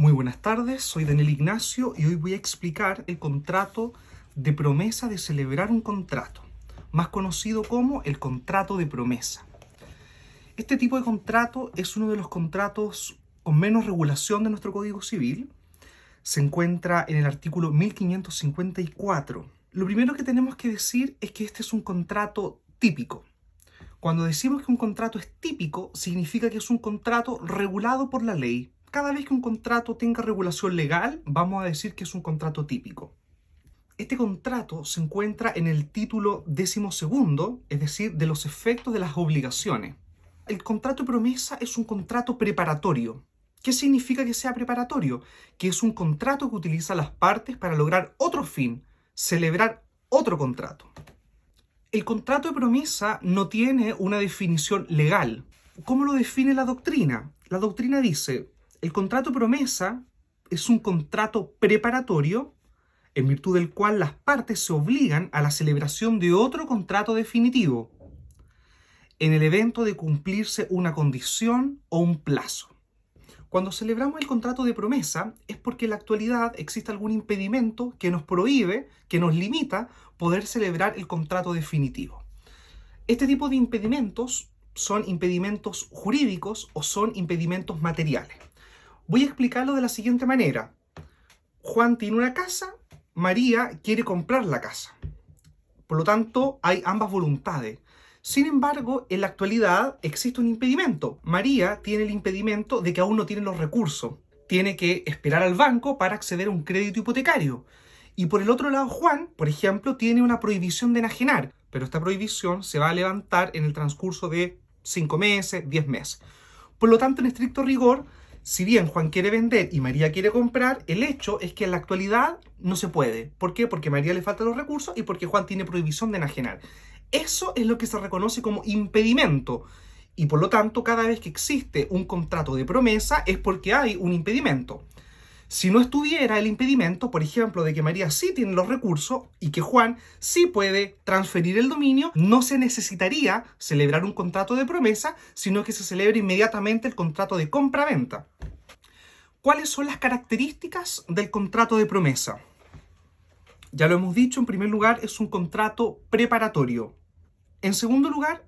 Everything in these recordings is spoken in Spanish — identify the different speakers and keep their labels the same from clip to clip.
Speaker 1: Muy buenas tardes, soy Daniel Ignacio y hoy voy a explicar el contrato de promesa de celebrar un contrato, más conocido como el contrato de promesa. Este tipo de contrato es uno de los contratos con menos regulación de nuestro Código Civil. Se encuentra en el artículo 1554. Lo primero que tenemos que decir es que este es un contrato típico. Cuando decimos que un contrato es típico, significa que es un contrato regulado por la ley. Cada vez que un contrato tenga regulación legal, vamos a decir que es un contrato típico. Este contrato se encuentra en el título 12º, es decir, de los efectos de las obligaciones. El contrato de promesa es un contrato preparatorio. ¿Qué significa que sea preparatorio? Que es un contrato que utiliza las partes para lograr otro fin, celebrar otro contrato. El contrato de promesa no tiene una definición legal. ¿Cómo lo define la doctrina? La doctrina dice: el contrato de promesa es un contrato preparatorio en virtud del cual las partes se obligan a la celebración de otro contrato definitivo en el evento de cumplirse una condición o un plazo. Cuando celebramos el contrato de promesa es porque en la actualidad existe algún impedimento que nos prohíbe, que nos limita poder celebrar el contrato definitivo. Este tipo de impedimentos son impedimentos jurídicos o son impedimentos materiales. Voy a explicarlo de la siguiente manera. Juan tiene una casa, María quiere comprar la casa. Por lo tanto, hay ambas voluntades. Sin embargo, en la actualidad existe un impedimento. María tiene el impedimento de que aún no tiene los recursos. Tiene que esperar al banco para acceder a un crédito hipotecario. Y por el otro lado, Juan, por ejemplo, tiene una prohibición de enajenar. Pero esta prohibición se va a levantar en el transcurso de 5 meses, 10 meses. Por lo tanto, en estricto rigor, si bien Juan quiere vender y María quiere comprar, el hecho es que en la actualidad no se puede. ¿Por qué? Porque a María le faltan los recursos y porque Juan tiene prohibición de enajenar. Eso es lo que se reconoce como impedimento. Y por lo tanto, cada vez que existe un contrato de promesa es porque hay un impedimento. Si no estuviera el impedimento, por ejemplo, de que María sí tiene los recursos y que Juan sí puede transferir el dominio, no se necesitaría celebrar un contrato de promesa, sino que se celebra inmediatamente el contrato de compra-venta. ¿Cuáles son las características del contrato de promesa? Ya lo hemos dicho, en primer lugar, es un contrato preparatorio. En segundo lugar,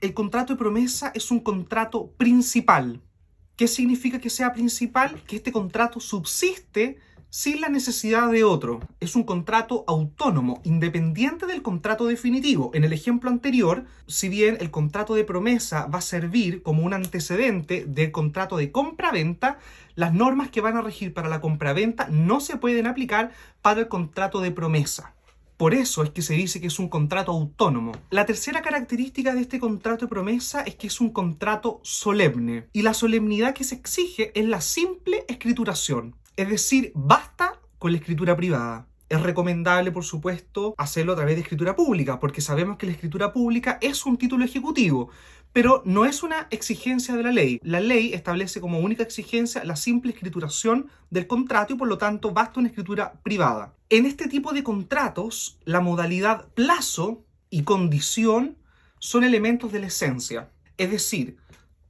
Speaker 1: el contrato de promesa es un contrato principal. ¿Qué significa que sea principal? Que este contrato subsiste sin la necesidad de otro. Es un contrato autónomo, independiente del contrato definitivo. En el ejemplo anterior, si bien el contrato de promesa va a servir como un antecedente del contrato de compra-venta, las normas que van a regir para la compra-venta no se pueden aplicar para el contrato de promesa. Por eso es que se dice que es un contrato autónomo. La tercera característica de este contrato de promesa es que es un contrato solemne. Y la solemnidad que se exige es la simple escrituración. Es decir, basta con la escritura privada. Es recomendable, por supuesto, hacerlo a través de escritura pública, porque sabemos que la escritura pública es un título ejecutivo, pero no es una exigencia de la ley. La ley establece como única exigencia la simple escrituración del contrato y por lo tanto basta una escritura privada. En este tipo de contratos, la modalidad plazo y condición son elementos de la esencia. Es decir,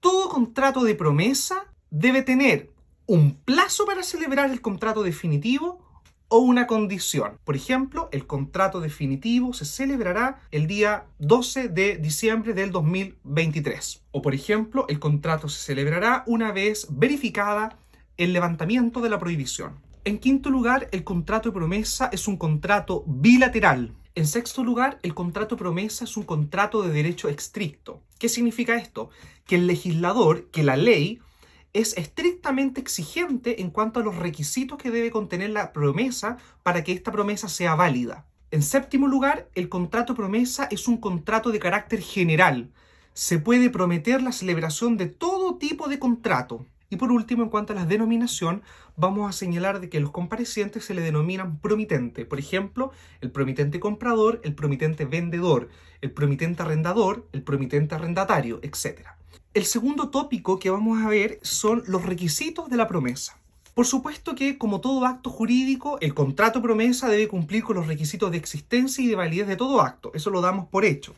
Speaker 1: todo contrato de promesa debe tener un plazo para celebrar el contrato definitivo o una condición. Por ejemplo, el contrato definitivo se celebrará el día 12 de diciembre del 2023. O por ejemplo, el contrato se celebrará una vez verificada el levantamiento de la prohibición. En quinto lugar, el contrato de promesa es un contrato bilateral. En sexto lugar, el contrato de promesa es un contrato de derecho estricto. ¿Qué significa esto? Que el legislador, que la ley, es estrictamente exigente en cuanto a los requisitos que debe contener la promesa para que esta promesa sea válida. En séptimo lugar, el contrato de promesa es un contrato de carácter general. Se puede prometer la celebración de todo tipo de contrato. Y por último, en cuanto a la denominación, vamos a señalar de que los comparecientes se le denominan promitente. Por ejemplo, el promitente comprador, el promitente vendedor, el promitente arrendador, el promitente arrendatario, etc. El segundo tópico que vamos a ver son los requisitos de la promesa. Por supuesto que, como todo acto jurídico, el contrato de promesa debe cumplir con los requisitos de existencia y de validez de todo acto. Eso lo damos por hecho.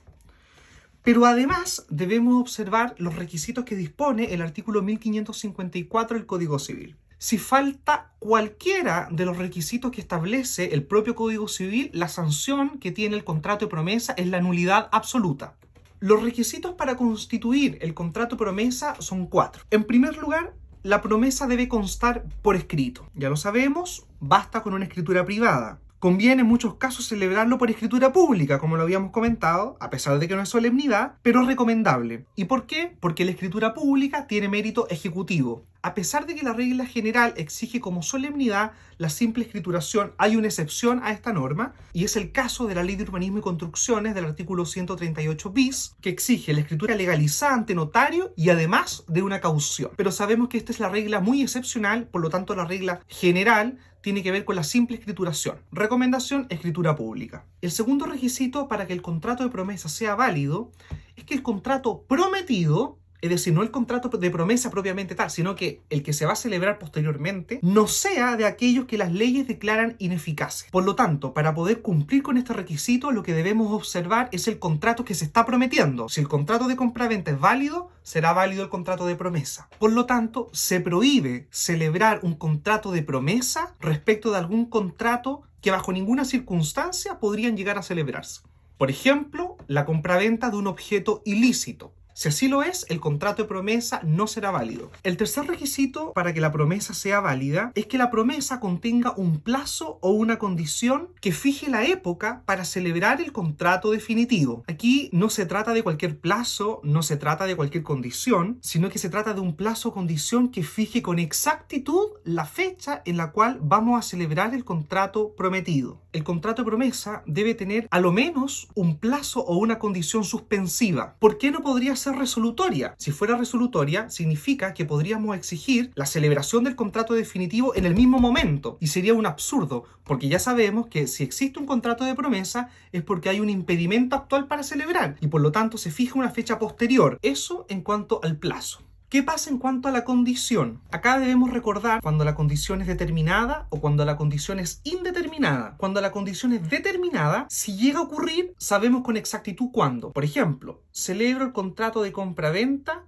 Speaker 1: Pero además debemos observar los requisitos que dispone el artículo 1554 del Código Civil. Si falta cualquiera de los requisitos que establece el propio Código Civil, la sanción que tiene el contrato de promesa es la nulidad absoluta. Los requisitos para constituir el contrato de promesa son 4. En primer lugar, la promesa debe constar por escrito. Ya lo sabemos, basta con una escritura privada. Conviene en muchos casos celebrarlo por escritura pública, como lo habíamos comentado, a pesar de que no es solemnidad, pero es recomendable. ¿Y por qué? Porque la escritura pública tiene mérito ejecutivo. A pesar de que la regla general exige como solemnidad la simple escrituración, hay una excepción a esta norma, y es el caso de la Ley de Urbanismo y Construcciones del artículo 138 bis, que exige la escritura legalizada ante notario y además de una caución. Pero sabemos que esta es la regla muy excepcional, por lo tanto la regla general tiene que ver con la simple escrituración. Recomendación, escritura pública. El segundo requisito para que el contrato de promesa sea válido es que el contrato prometido, es decir, no el contrato de promesa propiamente tal, sino que el que se va a celebrar posteriormente, no sea de aquellos que las leyes declaran ineficaces. Por lo tanto, para poder cumplir con este requisito, lo que debemos observar es el contrato que se está prometiendo. Si el contrato de compraventa es válido, será válido el contrato de promesa. Por lo tanto, se prohíbe celebrar un contrato de promesa respecto de algún contrato que bajo ninguna circunstancia podrían llegar a celebrarse. Por ejemplo, la compraventa de un objeto ilícito. Si así lo es, el contrato de promesa no será válido. El tercer requisito para que la promesa sea válida es que la promesa contenga un plazo o una condición que fije la época para celebrar el contrato definitivo. Aquí no se trata de cualquier plazo, no se trata de cualquier condición, sino que se trata de un plazo o condición que fije con exactitud la fecha en la cual vamos a celebrar el contrato prometido. El contrato de promesa debe tener a lo menos un plazo o una condición suspensiva. ¿Por qué no podría ser resolutoria? Si fuera resolutoria, significa que podríamos exigir la celebración del contrato definitivo en el mismo momento, y sería un absurdo, porque ya sabemos que si existe un contrato de promesa es porque hay un impedimento actual para celebrar, y por lo tanto se fija una fecha posterior. Eso en cuanto al plazo. ¿Qué pasa en cuanto a la condición? Acá debemos recordar cuando la condición es determinada o cuando la condición es indeterminada. Cuando la condición es determinada, si llega a ocurrir, sabemos con exactitud cuándo. Por ejemplo, celebro el contrato de compra-venta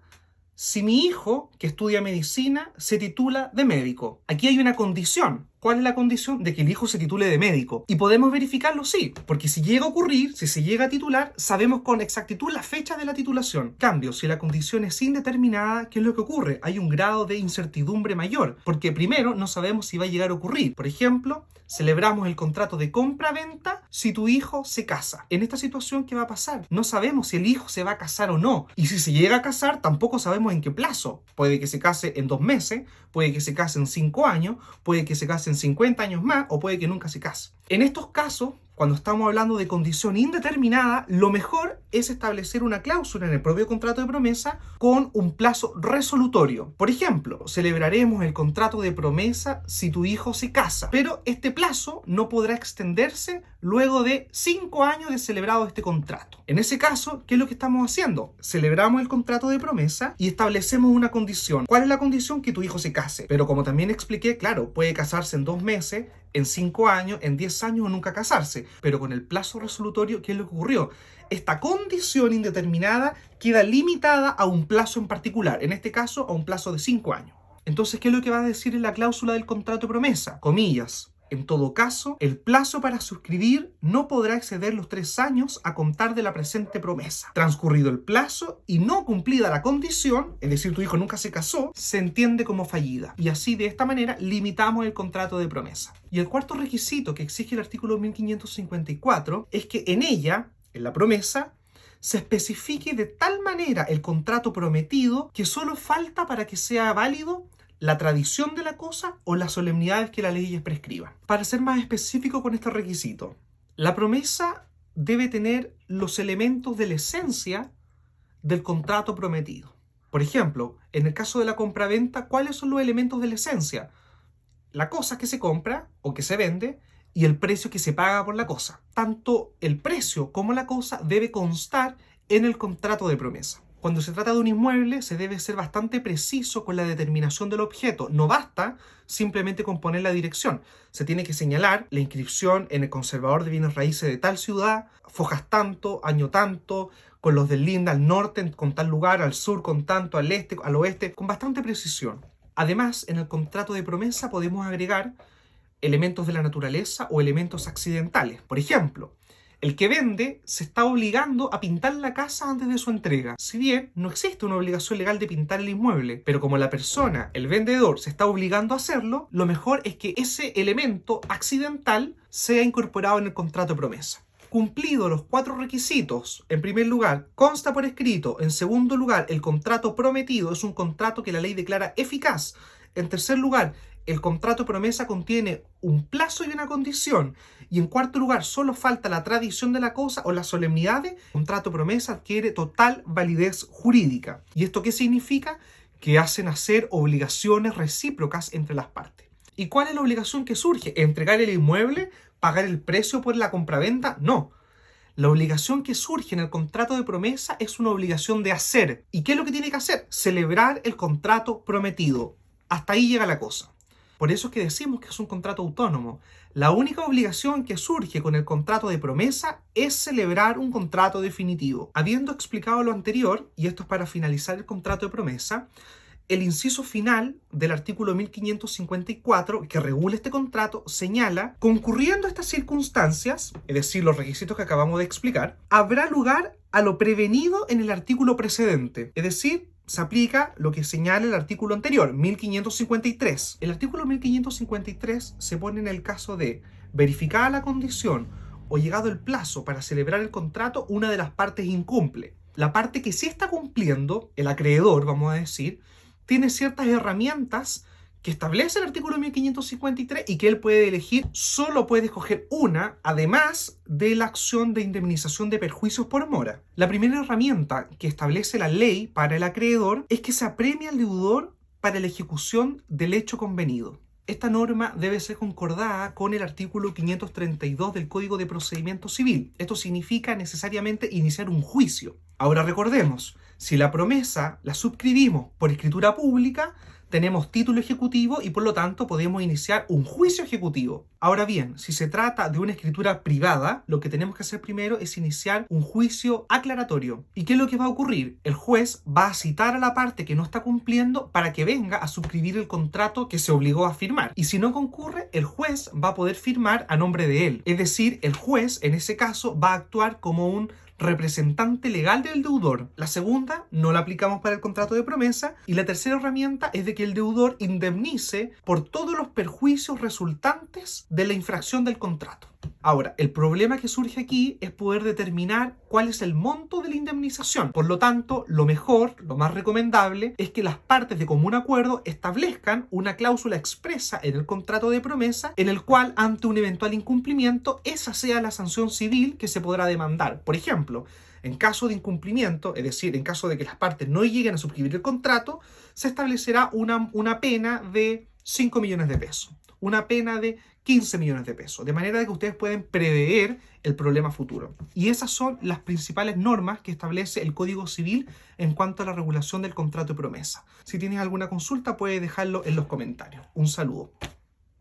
Speaker 1: si mi hijo, que estudia medicina, se titula de médico. Aquí hay una condición. ¿Cuál es la condición? De que el hijo se titule de médico. ¿Y podemos verificarlo? Sí, porque si llega a ocurrir, si se llega a titular, sabemos con exactitud la fecha de la titulación. Cambio, si la condición es indeterminada, ¿qué es lo que ocurre? Hay un grado de incertidumbre mayor, porque primero no sabemos si va a llegar a ocurrir. Por ejemplo, celebramos el contrato de compra-venta si tu hijo se casa. En esta situación, ¿qué va a pasar? No sabemos si el hijo se va a casar o no. Y si se llega a casar, tampoco sabemos en qué plazo. Puede que se case en 2 meses, puede que se case en 5 años, puede que se case en 50 años más o puede que nunca se case. En estos casos, cuando estamos hablando de condición indeterminada, lo mejor es establecer una cláusula en el propio contrato de promesa con un plazo resolutorio. Por ejemplo, celebraremos el contrato de promesa si tu hijo se casa, pero este plazo no podrá extenderse luego de 5 años de celebrado este contrato. En ese caso, ¿qué es lo que estamos haciendo? Celebramos el contrato de promesa y establecemos una condición. ¿Cuál es la condición? Que tu hijo se case. Pero como también expliqué, claro, puede casarse en 2 meses, en 5 años, en 10 años o nunca casarse. Pero con el plazo resolutorio, ¿qué es lo que ocurrió? Esta condición indeterminada queda limitada a un plazo en particular, en este caso a un plazo de 5 años. Entonces, ¿qué es lo que va a decir en la cláusula del contrato de promesa? Comillas. En todo caso, el plazo para suscribir no podrá exceder los 3 años a contar de la presente promesa. Transcurrido el plazo y no cumplida la condición, es decir, tu hijo nunca se casó, se entiende como fallida. Y así, de esta manera, limitamos el contrato de promesa. Y el cuarto requisito que exige el artículo 1554 es que en ella, en la promesa, se especifique de tal manera el contrato prometido que solo falta para que sea válido la tradición de la cosa o las solemnidades que la ley prescriba. Para ser más específico con este requisito, la promesa debe tener los elementos de la esencia del contrato prometido. Por ejemplo, en el caso de la compraventa, ¿cuáles son los elementos de la esencia? La cosa que se compra o que se vende y el precio que se paga por la cosa. Tanto el precio como la cosa debe constar en el contrato de promesa. Cuando se trata de un inmueble, se debe ser bastante preciso con la determinación del objeto. No basta simplemente con poner la dirección. Se tiene que señalar la inscripción en el conservador de bienes raíces de tal ciudad, fojas tanto, año tanto, con los del linde al norte con tal lugar, al sur con tanto, al este, al oeste, con bastante precisión. Además, en el contrato de promesa podemos agregar elementos de la naturaleza o elementos accidentales. Por ejemplo, el que vende se está obligando a pintar la casa antes de su entrega. Si bien no existe una obligación legal de pintar el inmueble, pero como la persona, el vendedor, se está obligando a hacerlo, lo mejor es que ese elemento accidental sea incorporado en el contrato de promesa. Cumplidos los 4 requisitos, en primer lugar, consta por escrito. En segundo lugar, el contrato prometido es un contrato que la ley declara eficaz. En tercer lugar, el contrato de promesa contiene un plazo y una condición. Y en cuarto lugar, solo falta la tradición de la cosa o las solemnidades. El contrato de promesa adquiere total validez jurídica. ¿Y esto qué significa? Que hacen hacer obligaciones recíprocas entre las partes. ¿Y cuál es la obligación que surge? ¿Entregar el inmueble? ¿Pagar el precio por la compraventa? No. La obligación que surge en el contrato de promesa es una obligación de hacer. ¿Y qué es lo que tiene que hacer? Celebrar el contrato prometido. Hasta ahí llega la cosa. Por eso es que decimos que es un contrato autónomo. La única obligación que surge con el contrato de promesa es celebrar un contrato definitivo. Habiendo explicado lo anterior, y esto es para finalizar el contrato de promesa, el inciso final del artículo 1554, que regula este contrato, señala: concurriendo estas circunstancias, es decir, los requisitos que acabamos de explicar, habrá lugar a lo prevenido en el artículo precedente. Es decir, se aplica lo que señala el artículo anterior, 1553. El artículo 1553 se pone en el caso de verificada la condición o llegado el plazo para celebrar el contrato, una de las partes incumple. La parte que sí está cumpliendo, el acreedor, vamos a decir, tiene ciertas herramientas que establece el artículo 1553 y que él puede elegir, solo puede escoger una, además de la acción de indemnización de perjuicios por mora. La primera herramienta que establece la ley para el acreedor es que se apremia al deudor para la ejecución del hecho convenido. Esta norma debe ser concordada con el artículo 532 del Código de Procedimiento Civil. Esto significa necesariamente iniciar un juicio. Ahora recordemos, si la promesa la suscribimos por escritura pública, tenemos título ejecutivo y por lo tanto podemos iniciar un juicio ejecutivo. Ahora bien, si se trata de una escritura privada, lo que tenemos que hacer primero es iniciar un juicio aclaratorio. ¿Y qué es lo que va a ocurrir? El juez va a citar a la parte que no está cumpliendo para que venga a suscribir el contrato que se obligó a firmar. Y si no concurre, el juez va a poder firmar a nombre de él. Es decir, el juez en ese caso va a actuar como un representante legal del deudor. La segunda no la aplicamos para el contrato de promesa, y la tercera herramienta es de que el deudor indemnice por todos los perjuicios resultantes de la infracción del contrato. Ahora, el problema que surge aquí es poder determinar cuál es el monto de la indemnización. Por lo tanto, lo mejor, lo más recomendable, es que las partes de común acuerdo establezcan una cláusula expresa en el contrato de promesa en el cual, ante un eventual incumplimiento, esa sea la sanción civil que se podrá demandar. Por ejemplo, en caso de incumplimiento, es decir, en caso de que las partes no lleguen a suscribir el contrato, se establecerá una pena de 5 millones de pesos, una pena de 15 millones de pesos, de manera que ustedes pueden prever el problema futuro. Y esas son las principales normas que establece el Código Civil en cuanto a la regulación del contrato de promesa. Si tienes alguna consulta, puedes dejarlo en los comentarios. Un saludo.